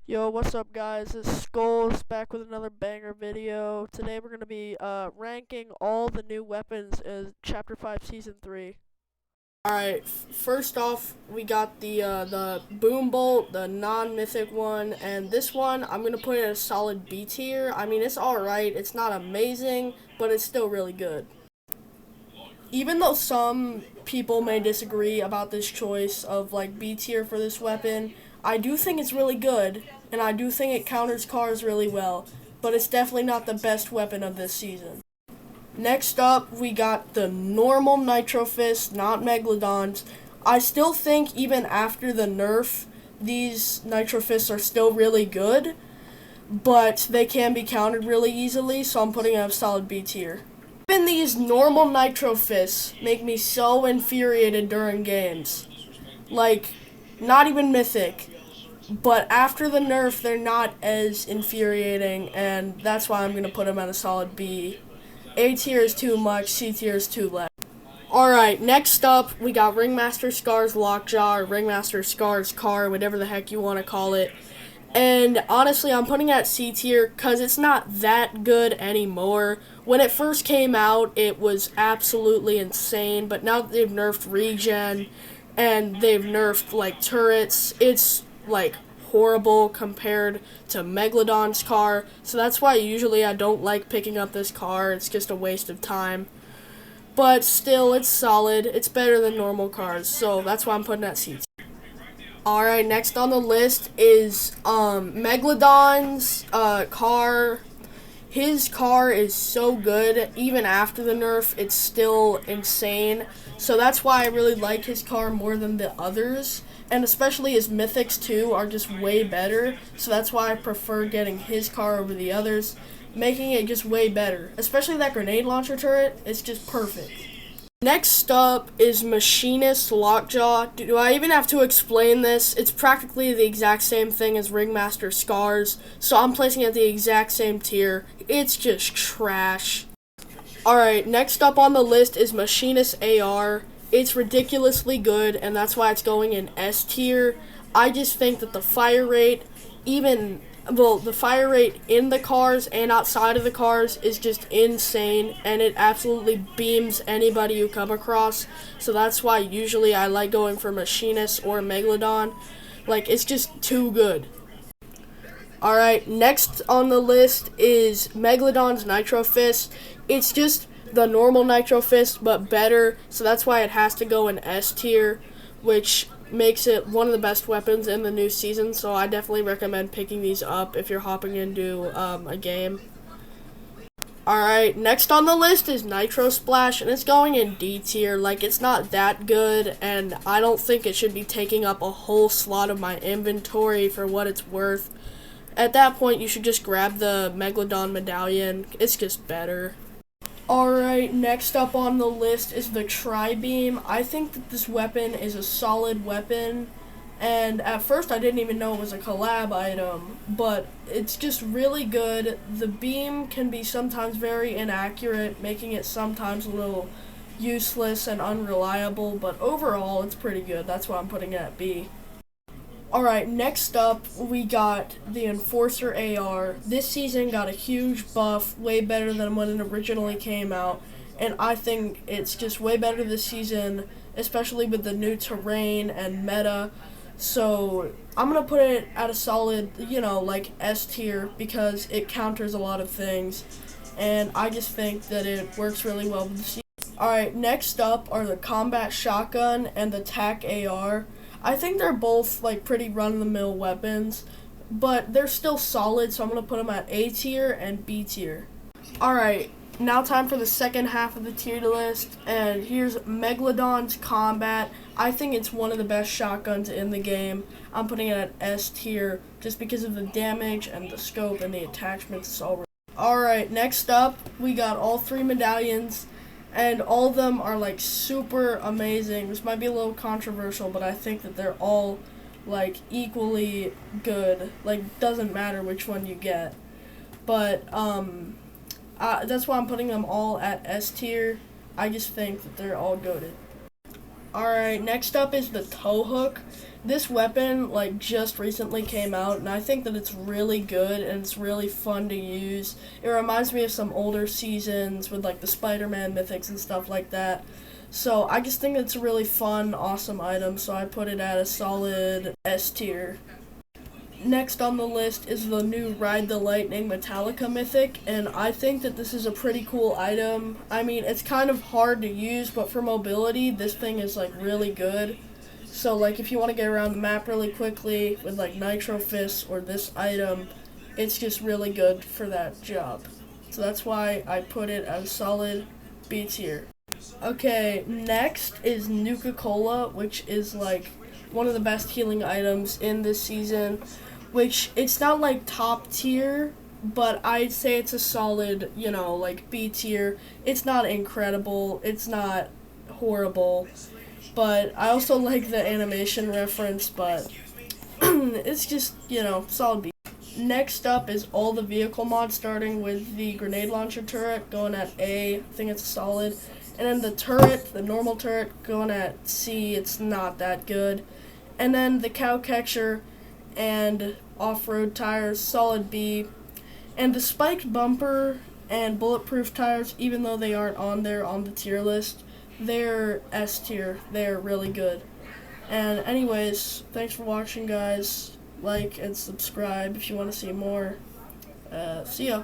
Yo, what's up guys? It's Skulls back with another banger video. Today we're going to be ranking all the new weapons in Chapter 5 Season 3. Alright, first off, we got the Boom Bolt, the non-mythic one, and this one, I'm going to put it at a solid B tier. I mean, it's alright, it's not amazing, but it's still really good. Even though some people may disagree about this choice of like B tier for this weapon, I do think it's really good, and I do think it counters cars really well, but it's definitely not the best weapon of this season. Next up, we got the normal Nitro Fist, not Megalodons. I still think even after the nerf, these Nitro Fists are still really good, but they can be countered really easily, so I'm putting it at a solid B tier. Even these normal Nitro Fists make me so infuriated during games. Like, not even Mythic. But after the nerf, they're not as infuriating, and that's why I'm going to put them at a solid B. A tier is too much, C tier is too less. Alright, next up, we got Ringmaster Scar's Lockjaw, or Ringmaster Scar's Car, whatever the heck you want to call it. And honestly, I'm putting it at C tier because it's not that good anymore. When it first came out, it was absolutely insane, but now that they've nerfed regen and they've nerfed like turrets, it's like horrible compared to Megalodon's car. So that's why usually I don't like picking up this car. It's just a waste of time. But still, it's solid. It's better than normal cars, so that's why I'm putting it at C tier. Alright, next on the list is Megalodon's car. His car is so good, even after the nerf, it's still insane. So that's why I really like his car more than the others. And especially his mythics too are just way better. So that's why I prefer getting his car over the others, making it just way better. Especially that grenade launcher turret, it's just perfect. Next up is Machinist Lockjaw. Do I even have to explain this? It's practically the exact same thing as Ringmaster Scars, so I'm placing it at the exact same tier. It's just trash. Alright, next up on the list is Machinist AR. It's ridiculously good, and that's why it's going in S tier. I just think that the fire rate, the fire rate in the cars and outside of the cars is just insane, and it absolutely beams anybody you come across. So that's why usually I like going for Machinist or Megalodon. Like, it's just too good. Alright, next on the list is Megalodon's Nitro Fist. It's just the normal Nitro Fist, but better, so that's why it has to go in S tier, which makes it one of the best weapons in the new season, so I definitely recommend picking these up if you're hopping into a game. Alright, next on the list is Nitro Splash, and it's going in D tier. Like, it's not that good, and I don't think it should be taking up a whole slot of my inventory for what it's worth. At that point, you should just grab the Megalodon medallion. It's just better. Alright, next up on the list is the Tri-Beam. I think that this weapon is a solid weapon, and at first I didn't even know it was a collab item, but it's just really good. The beam can be sometimes very inaccurate, making it sometimes a little useless and unreliable, but overall it's pretty good. That's why I'm putting it at B. Alright, next up, we got the Enforcer AR. This season got a huge buff, way better than when it originally came out, and I think it's just way better this season, especially with the new terrain and meta. So, I'm going to put it at a solid, like S tier, because it counters a lot of things, and I just think that it works really well with the season. Alright, next up are the Combat Shotgun and the TAC AR. I think they're both like pretty run-of-the-mill weapons, but they're still solid, so I'm going to put them at A tier and B tier. Alright, now time for the second half of the tier list, and here's Megalodon's Combat. I think it's one of the best shotguns in the game. I'm putting it at S tier just because of the damage and the scope and the attachments. Alright, next up, we got all three medallions. And all of them are like super amazing. This might be a little controversial, but I think that they're all like equally good. Like, doesn't matter which one you get. But that's why I'm putting them all at S tier. I just think that they're all goated. Alright, next up is the tow hook. This weapon, like, just recently came out, and I think that it's really good and it's really fun to use. It reminds me of some older seasons with, like, the Spider-Man mythics and stuff like that. So I just think it's a really fun, awesome item, so I put it at a solid S tier. Next on the list is the new Ride the Lightning Metallica Mythic, and I think that this is a pretty cool item. I mean, it's kind of hard to use, but for mobility, this thing is like really good. So like if you want to get around the map really quickly with like Nitro Fists or this item, it's just really good for that job. So that's why I put it as solid B tier. Okay, next is Nuka-Cola, which is like one of the best healing items in this season, which it's not like top tier, but I'd say it's a solid, like B tier. It's not incredible, it's not horrible, but I also like the animation reference, but it's just, solid B. Next up is all the vehicle mods, starting with the grenade launcher turret going at A. I think it's solid. And then the turret, the normal turret, going at C. It's not that good. And then the cow catcher and off-road tires, solid B. And the spiked bumper and bulletproof tires, even though they aren't on there on the tier list, they're S tier. They're really good. And anyways, thanks for watching, guys. Like and subscribe if you want to see more. See ya.